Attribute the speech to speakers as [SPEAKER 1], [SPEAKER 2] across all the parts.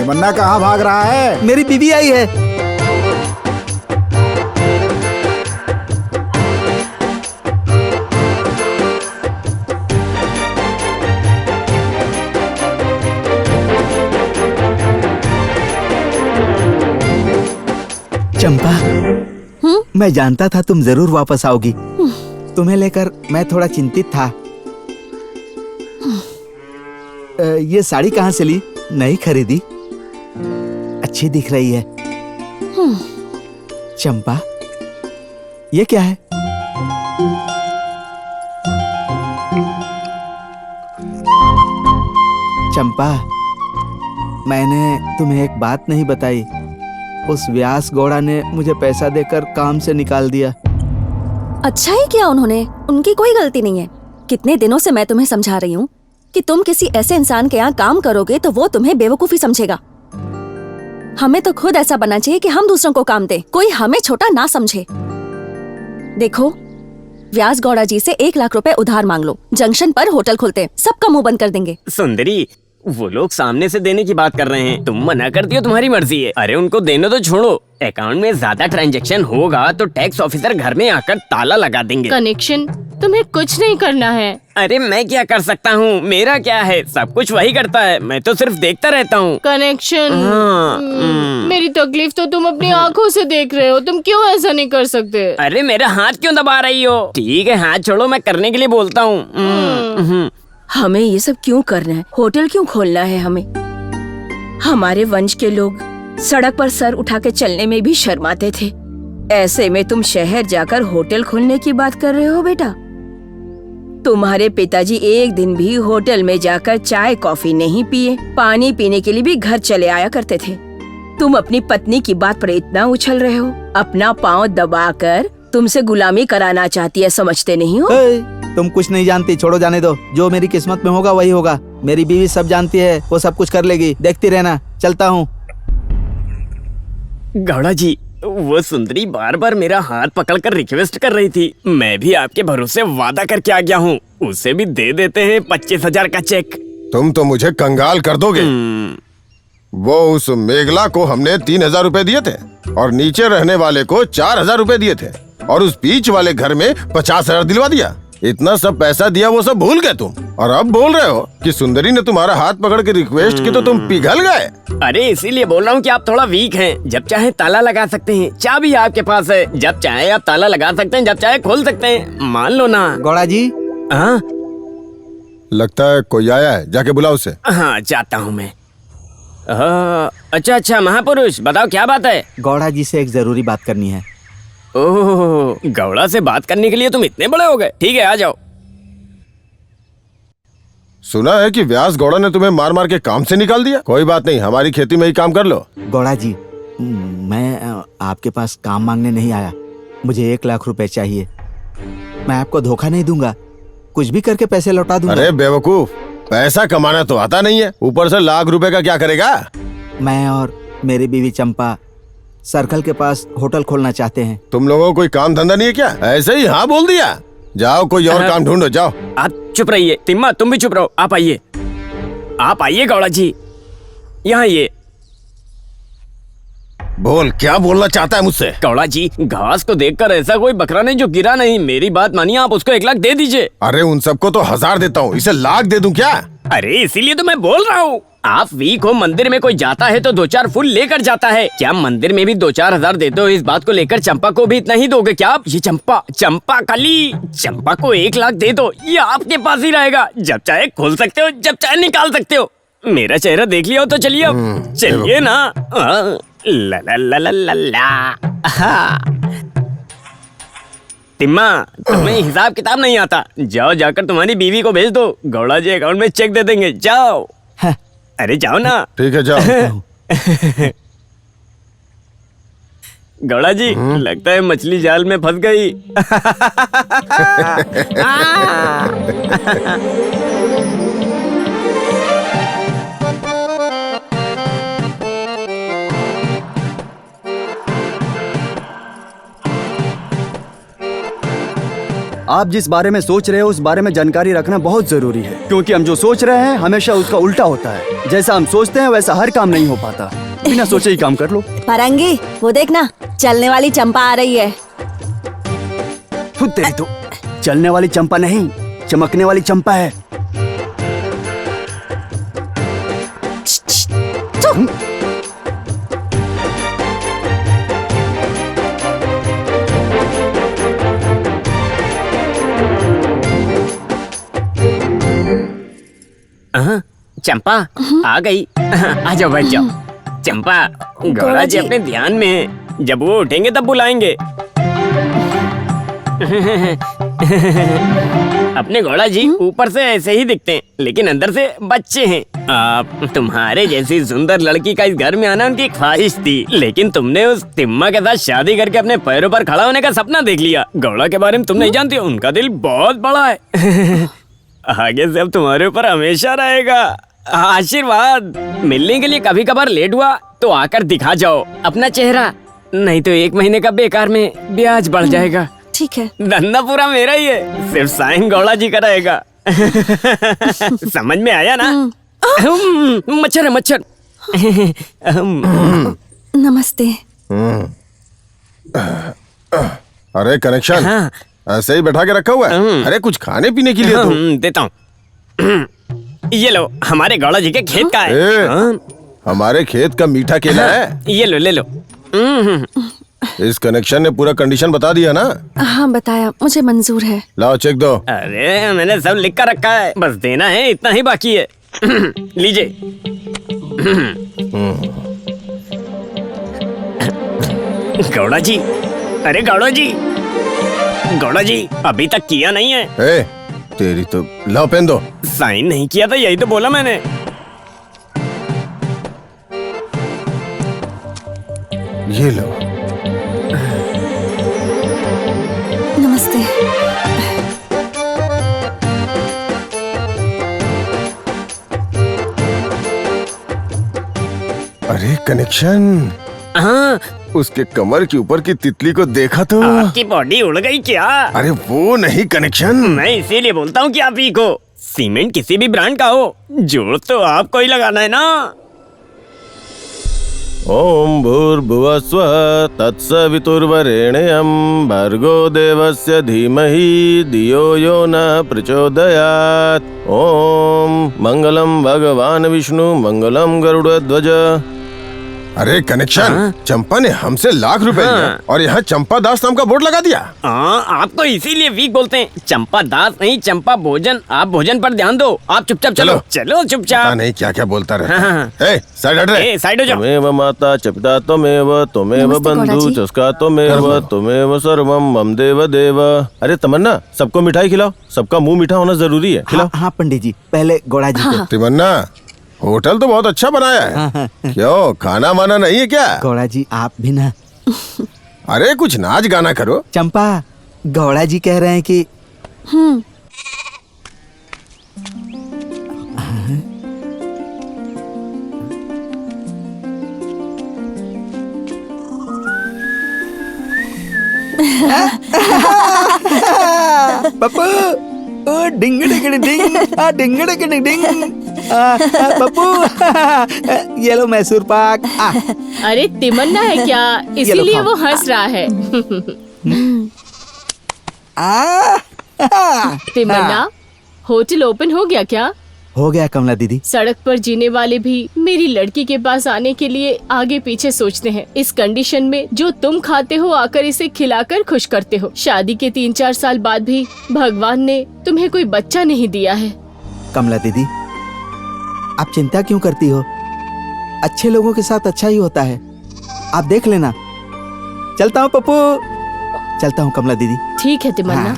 [SPEAKER 1] तमन्ना कहाँ भाग रहा है?
[SPEAKER 2] मेरी बीवी आई है। चंपा, मैं जानता था तुम जरूर वापस आओगी। तुम्हें लेकर मैं थोड़ा चिंतित था। ये साड़ी कहाँ से ली? नई खरीदी? अच्छी दिख रही है। चंपा, ये क्या है? चंपा, मैंने तुम्हें एक बात नहीं बताई। उस व्यास गौड़ा ने मुझे पैसा देकर काम से निकाल दिया।
[SPEAKER 3] अच्छा ही किया उन्होंने, उनकी कोई गलती नहीं है। कितने दिनों से मैं तुम्हें समझा रही हूँ कि तुम किसी ऐसे इंसान के यहाँ काम करोगे तो वो तुम्हें बेवकूफी समझेगा। हमें तो खुद ऐसा बनना चाहिए कि हम दूसरों को काम दें, कोई हमें छोटा ना समझे। देखो, व्यास गौड़ा जी से 1 लाख रुपए उधार मांग लो। जंक्शन पर होटल खोलते हैं, सबका मुंह बंद कर देंगे।
[SPEAKER 4] सुंदरी, वो लोग सामने से देने की बात कर रहे हैं, तुम मना करती हो, तुम्हारी मर्जी है। अरे उनको देने तो छोड़ो, अकाउंट में ज्यादा ट्रांजैक्शन होगा तो टैक्स ऑफिसर घर में आकर ताला लगा देंगे।
[SPEAKER 5] कनेक्शन, तुम्हें कुछ नहीं करना है।
[SPEAKER 4] अरे मैं क्या कर सकता हूँ, मेरा क्या है, सब कुछ वही करता है, मैं तो सिर्फ देखता रहता हूँ।
[SPEAKER 5] कनेक्शन, मेरी तकलीफ तो तुम अपनी आंखों से देख रहे हो, तुम क्यों ऐसा नहीं कर सकते?
[SPEAKER 4] अरे मेरा हाथ क्यों दबा रही हो? ठीक है, हाथ छोड़ो, मैं करने के लिए बोलता हूँ।
[SPEAKER 6] हमें ये सब क्यों करना है? होटल क्यों खोलना है हमें? हमारे वंश के लोग सड़क पर सर उठा के चलने में भी शर्माते थे। ऐसे में तुम शहर जाकर होटल खोलने की बात कर रहे हो बेटा? तुम्हारे पिताजी एक दिन भी होटल में जाकर चाय कॉफी नहीं पिए, पानी पीने के लिए भी घर चले आया करते थे। तुम अपनी पत्नी की बात पर इतना उछल रहे हो, अपना पाँव दबाकर तुमसे गुलामी कराना चाहती है, समझते नहीं हो?
[SPEAKER 2] तुम कुछ नहीं जानती, छोड़ो, जाने दो। जो मेरी किस्मत में होगा वही होगा। मेरी बीवी सब जानती है, वो सब कुछ कर लेगी, देखती रहना। चलता हूँ।
[SPEAKER 4] गौड़ा जी, वो सुंदरी बार बार मेरा हाथ पकड़कर रिक्वेस्ट कर रही थी। मैं भी आपके भरोसे वादा करके आ गया हूँ, उसे भी दे देते हैं 25,000 का चेक।
[SPEAKER 7] तुम तो मुझे कंगाल कर दोगे। वो उस मेघला को हमने 3,000 रुपए दिए थे और नीचे रहने वाले को 4,000 रुपए दिए थे और उस बीच वाले घर में 50,000 दिलवा दिया। इतना सब पैसा दिया, वो सब भूल गए तुम, और अब बोल रहे हो कि सुंदरी ने तुम्हारा हाथ पकड़ के रिक्वेस्ट की तो तुम पिघल गए।
[SPEAKER 4] अरे इसीलिए बोल रहा हूँ कि आप थोड़ा वीक हैं। जब चाहे ताला लगा सकते हैं, चाबी आपके पास है, जब चाहे आप ताला लगा सकते हैं, जब चाहे खोल सकते हैं, मान लो ना।
[SPEAKER 2] गौड़ा जी,
[SPEAKER 4] हाँ
[SPEAKER 7] लगता है कोई आया है, जाके बुलाओ उसे।
[SPEAKER 4] हाँ, जाता हूँ मैं। अच्छा, महापुरुष बताओ क्या बात है?
[SPEAKER 2] गौड़ा जी से एक जरूरी बात करनी है।
[SPEAKER 4] ओह, गौड़ा से बात करने के लिए तुम इतने बड़े हो गए? ठीक है, आ जाओ।
[SPEAKER 7] सुना है कि व्यास गौड़ा ने तुम्हें मार मार के काम से निकाल दिया। कोई बात नहीं, हमारी खेती में ही काम कर लो।
[SPEAKER 2] गौड़ा जी, मैं आपके पास काम मांगने नहीं आया। मुझे 1 लाख रुपए चाहिए। मैं आपको धोखा नहीं दूंगा, कुछ भी करके पैसे लौटा दूंगा।
[SPEAKER 7] अरे बेवकूफ, पैसा कमाना तो आता नहीं है, ऊपर से लाख रुपए का क्या करेगा?
[SPEAKER 2] मैं और मेरी बीवी चंपा सर्कल के पास होटल खोलना चाहते हैं।
[SPEAKER 7] तुम लोगों को कोई काम धंधा नहीं है क्या? ऐसे ही हाँ बोल दिया? जाओ कोई और काम ढूंढो, जाओ।
[SPEAKER 4] आप चुप रहिए। तिम्मा, तुम भी चुप रहो। आप आइए गौड़ा जी, यहाँ आइए।
[SPEAKER 7] बोल, क्या बोलना चाहता है मुझसे?
[SPEAKER 4] गौड़ा जी, घास को देखकर ऐसा कोई बकरा नहीं जो गिरा नहीं। मेरी बात मानिए, आप उसको 1 लाख दे दीजिए।
[SPEAKER 7] अरे उन सबको तो 1000 देता हूँ, इसे लाख दे दूं क्या?
[SPEAKER 4] अरे इसीलिए तो मैं बोल रहा हूँ। आप वीक हो, मंदिर में कोई जाता है तो 2-4 फूल लेकर जाता है। क्या मंदिर में भी 2-4 हजार देते हो? इस बात को लेकर चंपा को भी इतना ही दोगे क्या आप? ये चंपा काली, चंपा को 1 लाख दे दो, ये आपके पास ही रहेगा। जब चाहे खोल सकते हो, जब चाहे निकाल सकते हो। मेरा चेहरा देख लिया हो तो चलिए, अब चलिए ना। ला ला ला ला ला ला। तिम्मा, तुम्हें हिसाब किताब नहीं आता। जाओ, जाकर तुम्हारी बीवी को भेज दो, गौड़ा जी अकाउंट में चेक दे देंगे। जाओ। अरे जाओ ना।
[SPEAKER 7] ठीक है, जाओ।
[SPEAKER 4] गौड़ा जी, लगता है मछली जाल में फंस गई।
[SPEAKER 1] आप जिस बारे में सोच रहे हो उस बारे में जानकारी रखना बहुत जरूरी है, क्योंकि हम जो सोच रहे हैं हमेशा उसका उल्टा होता है। जैसा हम सोचते हैं वैसा हर काम नहीं हो पाता। बिना सोचे ही काम कर लो।
[SPEAKER 3] फरंगी, वो देखना, चलने वाली चंपा आ रही है।
[SPEAKER 1] खुद तेरी तो चलने वाली चंपा नहीं, चमकने वाली चंपा है।
[SPEAKER 4] चंपा आ गई। आ जाओ, बैठ जाओ। चंपा, गौड़ा जी अपने ध्यान में हैं। जब वो उठेंगे तब बुलाएंगे। अपने गौड़ा जी ऊपर से ऐसे ही दिखते हैं, लेकिन अंदर से बच्चे हैं। आप तुम्हारे जैसी सुंदर लड़की का इस घर में आना उनकी ख्वाहिश थी, लेकिन तुमने उस तिम्मा के साथ शादी करके अपने पैरों पर खड़ा होने का सपना देख लिया। गौड़ा के बारे में तुम नहीं जानती हो, उनका दिल बहुत बड़ा है। आगे से अब तुम्हारे ऊपर हमेशा रहेगा। आशीर्वाद। मिलने के लिए कभी कभार लेट हुआ तो आकर दिखा जाओ अपना चेहरा, नहीं तो 1 महीने का बेकार में ब्याज बढ़ जाएगा।
[SPEAKER 3] ठीक है।
[SPEAKER 4] धंधा पूरा मेरा ही है, सिर्फ साइन गौड़ा जी का रहेगा। समझ में आया ना? मच्छर है, मच्छर।
[SPEAKER 3] नमस्ते।
[SPEAKER 7] अरे कनेक्शन,
[SPEAKER 4] हाँ।
[SPEAKER 7] ऐसे ही बैठा के रखा हुआ है? अरे कुछ खाने पीने के लिए तो।
[SPEAKER 4] देता हूँ। ये लो, हमारे गौड़ा जी के खेत का है।
[SPEAKER 7] हमारे खेत का मीठा केला है।
[SPEAKER 4] ये लो, ले लो।
[SPEAKER 7] इस कनेक्शन ने पूरा कंडीशन बता दिया ना?
[SPEAKER 3] हाँ बताया, मुझे मंजूर है।
[SPEAKER 7] लाओ चेक दो।
[SPEAKER 4] अरे मैंने सब लिख कर रखा है, बस देना है, इतना ही बाकी है। लीजिए। गौड़ा जी, अरे गौड़ा जी, गौड़ा जी अभी तक किया नहीं है।
[SPEAKER 7] ए, तेरी तो। लाओ पेन दो।
[SPEAKER 4] साइन नहीं किया था, यही तो बोला मैंने।
[SPEAKER 7] ये लो।
[SPEAKER 3] नमस्ते।
[SPEAKER 7] अरे कनेक्शन,
[SPEAKER 4] हाँ,
[SPEAKER 7] उसके कमर के ऊपर की तितली को देखा तो?
[SPEAKER 4] आपकी बॉडी उड़ गई क्या?
[SPEAKER 7] अरे वो नहीं कनेक्शन।
[SPEAKER 4] मैं इसीलिए बोलता हूँ कि आप वीक हो। सीमेंट किसी भी ब्रांड का हो, जोड़ तो आपको ही लगाना है ना।
[SPEAKER 7] ओम भूर्भुवः स्वः तत्सवितुर्वरेण्यं भर्गो देवस्य धीमहि धियो यो न प्रचोदयात्। ओम मंगलम भगवान विष्णु मंगलम गरुड़ध्वज। अरे कनेक्शन, चंपा ने हमसे लाख रुपए लिया और यहाँ चंपा दास नाम का बोर्ड लगा दिया।
[SPEAKER 4] आप तो इसीलिए वीक बोलते हैं। चंपा दास नहीं, चंपा भोजन। आप भोजन पर ध्यान दो। आप चुपचाप चलो, चलो चुपचाप।
[SPEAKER 7] पता नहीं क्या क्या बोलता रहता
[SPEAKER 4] हाँ।
[SPEAKER 7] है। ए, साइड हट रे।
[SPEAKER 4] ए, साइड हो जाओ।
[SPEAKER 7] त्वमेव माता च पिता त्वमेव त्वमेव
[SPEAKER 3] नमस्ते,
[SPEAKER 7] बंधु
[SPEAKER 3] गौड़ा जी।
[SPEAKER 7] चस्का त्वमेव त्वमेव सर्वम मम देव देव। अरे तमन्ना, सबको मिठाई खिलाओ, सबका मुंह मीठा होना जरूरी है। खिलाओ।
[SPEAKER 2] हाँ पंडित जी, पहले गौड़ा जी को।
[SPEAKER 7] तमन्ना, होटल तो बहुत अच्छा बनाया है। क्यों, खाना वाना नहीं है क्या?
[SPEAKER 2] गौड़ा जी आप भी ना।
[SPEAKER 7] अरे कुछ नाच गाना करो।
[SPEAKER 2] चंपा, गौड़ा जी कह रहे हैं कि पप्पू, ओ डिंग डिंग डिंग, आ डिंग डिंग डिंग, पप्पू, ये लो मैसूर पाक।
[SPEAKER 5] अरे तिमन्ना है क्या? इसीलिए
[SPEAKER 2] खाओ।
[SPEAKER 5] वो हंस रहा है। तिमन्ना, होटल ओपन हो गया क्या?
[SPEAKER 2] हो गया कमला दीदी।
[SPEAKER 5] सड़क पर जीने वाले भी मेरी लड़की के पास आने के लिए आगे पीछे सोचते हैं। इस कंडीशन में जो तुम खाते हो आकर इसे खिलाकर खुश करते हो। शादी के 3-4 साल बाद भी भगवान ने तुम्हें कोई बच्चा नहीं दिया है।
[SPEAKER 2] कमला दीदी, आप चिंता क्यों करती हो? अच्छे लोगों के साथ अच्छा ही होता है, आप देख लेना। चलता हूँ पप्पू, चलता हूँ कमला दीदी।
[SPEAKER 5] ठीक है तिमन्ना।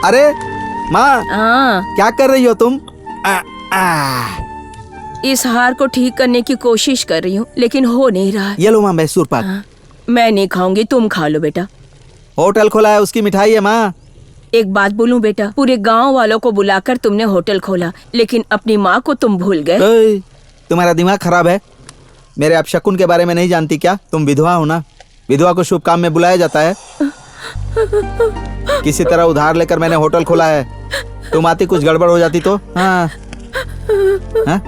[SPEAKER 2] अरे माँ,
[SPEAKER 6] हाँ,
[SPEAKER 2] क्या कर रही हो तुम?
[SPEAKER 6] इस हार को ठीक करने की कोशिश कर रही हूँ, लेकिन हो नहीं रहा है।
[SPEAKER 2] ये लो माँ मैसूर पाक।
[SPEAKER 6] हाँ, मैं नहीं खाऊंगी, तुम खा लो बेटा।
[SPEAKER 2] होटल खोला है, उसकी मिठाई है माँ।
[SPEAKER 6] एक बात बोलूं बेटा, पूरे गांव वालों को बुलाकर तुमने होटल खोला, लेकिन अपनी माँ को तुम भूल गए।
[SPEAKER 2] ओए, तुम्हारा दिमाग खराब है। मेरे आप शकुन के बारे में नहीं जानती क्या? तुम विधवा हो ना, विधवा को शुभ काम में बुलाया जाता है। किसी तरह उधार लेकर मैंने होटल खोला है। तुम आती कुछ गड़बड़ हो जाती तो। हाँ हाँ?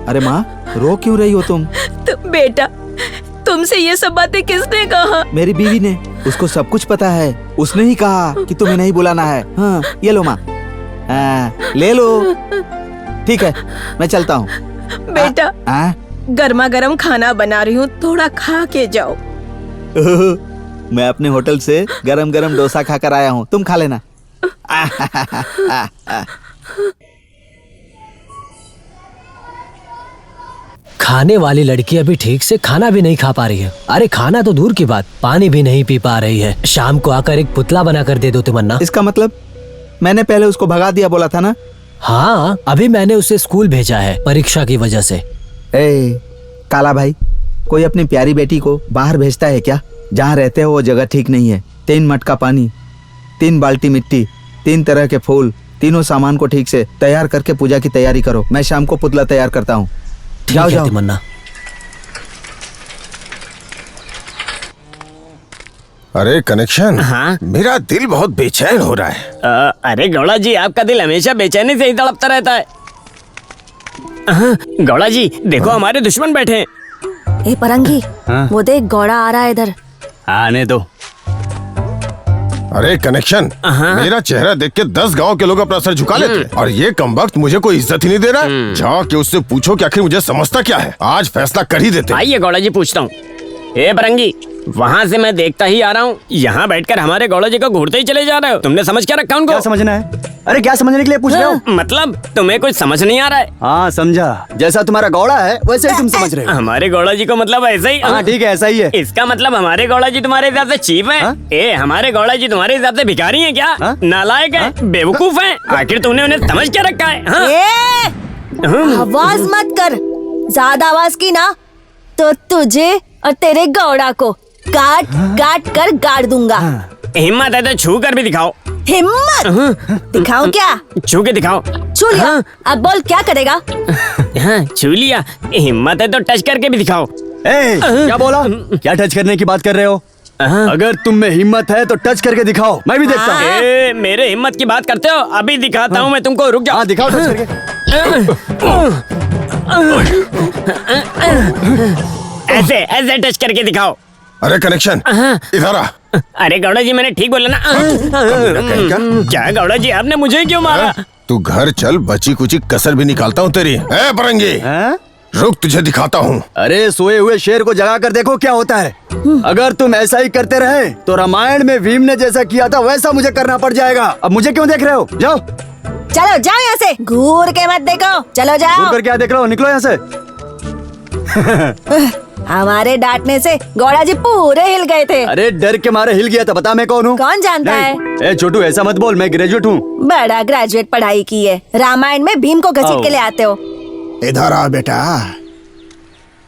[SPEAKER 2] अरे माँ, रो क्यों रही हो तुम?
[SPEAKER 6] तो बेटा, तुमसे ये सब बातें किसने कहा?
[SPEAKER 2] मेरी बीवी ने, उसको सब कुछ पता है। उसने ही कहा कि तुम्हें नहीं बुलाना है। हाँ, ये लो माँ। हाँ, ले लो। ठीक है, मैं चलता हूँ।
[SPEAKER 6] बेटा, गर्मा गर्म खाना बना रही हूँ, थोड़ा खा के जाओ।
[SPEAKER 2] मैं अपने होटल से गरम गरम डोसा खाकर आया हूँ, तुम खा लेना।
[SPEAKER 8] खाने वाली लड़की अभी ठीक से खाना भी नहीं खा पा रही है। अरे खाना तो दूर की बात, पानी भी नहीं पी पा रही है। शाम को आकर एक पुतला बना कर दे दो तमन्ना।
[SPEAKER 2] इसका मतलब मैंने पहले उसको भगा दिया बोला था ना?
[SPEAKER 8] हाँ, अभी मैंने उसे स्कूल भेजा है परीक्षा की वजह से।
[SPEAKER 2] ए काला भाई, कोई अपनी प्यारी बेटी को बाहर भेजता है क्या? जहाँ रहते हो वो जगह ठीक नहीं है। 3 मटका पानी, 3 बाल्टी मिट्टी, 3 तरह के फूल, तीनों सामान को ठीक से तैयार करके पूजा की तैयारी करो। मैं शाम को पुतला तैयार करता हूँ। जाओ जाओ
[SPEAKER 8] तमन्ना।
[SPEAKER 7] अरे कनेक्शन,
[SPEAKER 4] हाँ?
[SPEAKER 7] मेरा दिल बहुत बेचैन हो रहा है।
[SPEAKER 4] अरे गौड़ा जी, आपका दिल हमेशा बेचैनी से ही तड़पता रहता है। गौड़ा जी देखो, हमारे दुश्मन बैठे हैं।
[SPEAKER 3] ए परंगी,
[SPEAKER 1] हाँ?
[SPEAKER 3] वो देख घोड़ा आ रहा है इधर।
[SPEAKER 1] आने दो।
[SPEAKER 7] अरे कनेक्शन, मेरा चेहरा देख के 10 गांव के लोग अपना सर झुका लेते हैं और ये कमबख्त मुझे कोई इज्जत ही नहीं दे रहा है। जाके उससे पूछो कि आखिर मुझे समझता क्या है। आज फैसला कर ही देते हैं।
[SPEAKER 4] आइए गौड़ा जी, पूछता हूँ। ए परंगी, वहाँ से मैं देखता ही आ रहा हूँ, यहाँ बैठकर हमारे गौड़ा जी को घूरते ही चले जा रहे हो। तुमने समझ क्या रखा उनको?
[SPEAKER 1] क्या समझना है? अरे क्या समझने के लिए पूछ रहे हो?
[SPEAKER 4] मतलब तुम्हें कुछ समझ नहीं आ रहा है?
[SPEAKER 1] हाँ समझा, जैसा तुम्हारा गौड़ा है वैसे ही तुम समझ रहे हो।
[SPEAKER 4] हमारे गौड़ा जी को मतलब ऐसा ही?
[SPEAKER 1] हाँ ठीक है, ऐसा ही है।
[SPEAKER 4] इसका मतलब हमारे गौड़ा जी तुम्हारे हिसाब से चीप हैं? ए, हमारे गौड़ा जी तुम्हारे हिसाब से भिखारी हैं क्या? नालायक हैं, बेवकूफ हैं? आखिर तुमने उन्हें समझ क्या रखा है?
[SPEAKER 3] आवाज मत कर, ज्यादा आवाज की ना तो तुझे और तेरे गौड़ा को काट काट कर गाड़ दूंगा।
[SPEAKER 4] हिम्मत है तो छू कर भी दिखाओ।
[SPEAKER 3] हिम्मत दिखाऊं क्या?
[SPEAKER 4] छू के दिखाओ।
[SPEAKER 3] छू लिया, अब बोल क्या करेगा?
[SPEAKER 4] हाँ, छू लिया। हिम्मत है तो टच करके भी दिखाओ।
[SPEAKER 1] क्या बोला? क्या टच करने की बात कर रहे हो? अगर तुम में हिम्मत है तो टच करके दिखाओ, मैं भी देखता हूँ।
[SPEAKER 4] मेरे हिम्मत की बात करते हो? अभी दिखाता हूँ मैं तुमको, रुक जाओ।
[SPEAKER 1] हाँ दिखाओ टच करके।
[SPEAKER 4] ऐसे ऐसे टच करके दिखाओ।
[SPEAKER 7] अरे कनेक्शन, इधर आ।
[SPEAKER 4] अरे गौड़ा जी, मैंने ठीक बोला ना? क्या गौड़ा जी, आपने मुझे क्यों मारा?
[SPEAKER 7] तू घर चल, बची कुची कसर भी निकालता हूँ तेरी। ए परंगी, रुक, तुझे दिखाता हूँ।
[SPEAKER 1] अरे सोए हुए शेर को जगा कर देखो क्या होता है। अगर तुम ऐसा ही करते रहे तो रामायण में भीम ने जैसा किया था वैसा मुझे करना पड़ जाएगा। अब मुझे क्यों देख रहे हो? जाओ
[SPEAKER 3] चलो जाओ यहाँ से, घूर के मत देखो, चलो जाओ।
[SPEAKER 1] घूर कर क्या देख रहे हो? निकलो यहाँ से।
[SPEAKER 3] हमारे डांटने से गौड़ा जी पूरे हिल गए थे।
[SPEAKER 1] अरे डर के मारे हिल गया था, बता मैं कौन हूँ?
[SPEAKER 3] कौन जानता है?
[SPEAKER 1] ए छोटू, ऐसा मत बोल, मैं ग्रेजुएट हूँ।
[SPEAKER 3] बड़ा ग्रेजुएट पढ़ाई की है, रामायण में भीम को घसीट के ले आते हो।
[SPEAKER 9] इधर आ बेटा।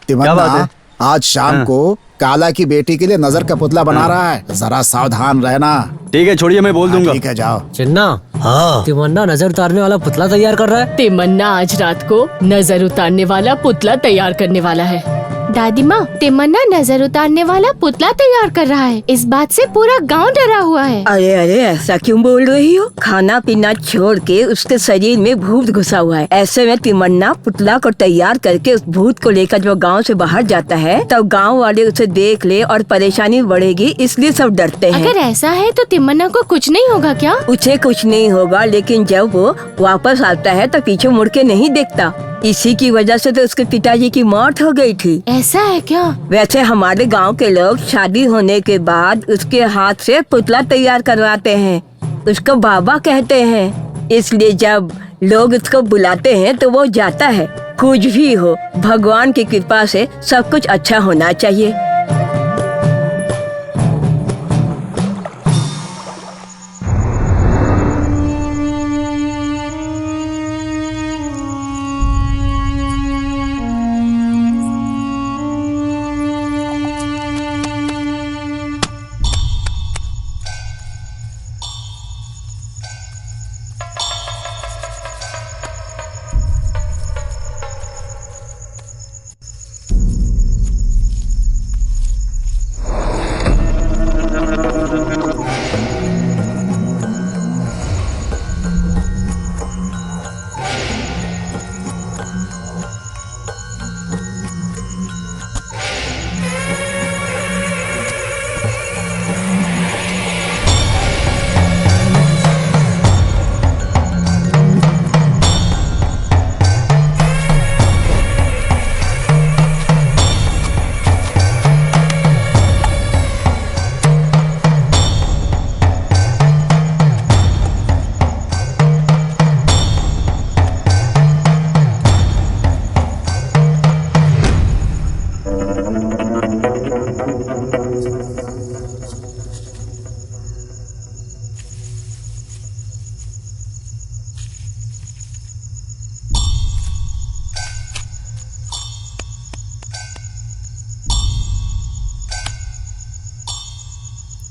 [SPEAKER 1] क्या बात
[SPEAKER 9] तिमन्ना
[SPEAKER 1] है?
[SPEAKER 9] आज शाम को काला की बेटी के लिए नजर का पुतला बना रहा है, जरा सावधान रहना।
[SPEAKER 1] ठीक है छोड़िए, मैं बोल दूंगा।
[SPEAKER 9] ठीक है, जाओ।
[SPEAKER 8] चिन्ना, हाँ तमन्ना नजर उतारने वाला पुतला तैयार कर रहा है।
[SPEAKER 5] तिमन्ना आज रात को नजर उतारने वाला पुतला तैयार करने वाला है। दादी माँ, तिमन्ना नजर उतारने वाला पुतला तैयार कर रहा है। इस बात से पूरा गांव डरा हुआ है।
[SPEAKER 6] अरे अरे, ऐसा क्यों बोल रही हो? खाना पीना छोड़ के उसके शरीर में भूत घुसा हुआ है। ऐसे में तिमन्ना पुतला को तैयार करके उस भूत को लेकर जो गांव से बाहर जाता है, तब गांव वाले उसे देख ले और परेशानी बढ़ेगी, इसलिए सब डरते हैं।
[SPEAKER 5] अगर ऐसा है तो तिमन्ना को कुछ नहीं होगा क्या?
[SPEAKER 6] उसे कुछ नहीं होगा, लेकिन जब वो वापस आता है तो पीछे मुड़ के नहीं देखता। इसी की वजह से तो उसके पिताजी की मौत हो गई थी।
[SPEAKER 5] ऐसा है क्या?
[SPEAKER 6] वैसे हमारे गांव के लोग शादी होने के बाद उसके हाथ से पुतला तैयार करवाते हैं, उसको बाबा कहते हैं। इसलिए जब लोग उसको बुलाते हैं तो वो जाता है। कुछ भी हो, भगवान की कृपा से सब कुछ अच्छा होना चाहिए।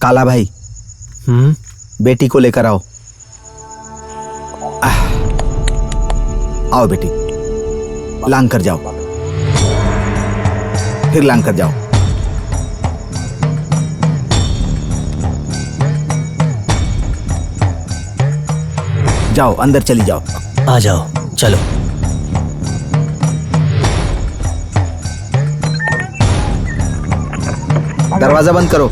[SPEAKER 2] काला भाई, बेटी को लेकर आओ। आओ बेटी, लांग कर जाओ, फिर लांग कर जाओ। जाओ, अंदर चली जाओ।
[SPEAKER 8] आ जाओ, चलो।
[SPEAKER 2] दरवाजा बंद करो।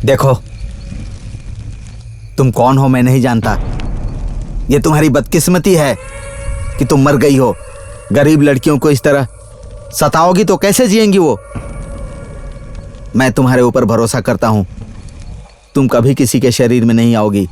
[SPEAKER 2] देखो, तुम कौन हो मैं नहीं जानता। ये तुम्हारी बदकिस्मती है कि तुम मर गई हो। गरीब लड़कियों को इस तरह सताओगी तो कैसे जिएंगी वो। मैं तुम्हारे ऊपर भरोसा करता हूं, तुम कभी किसी के शरीर में नहीं आओगी।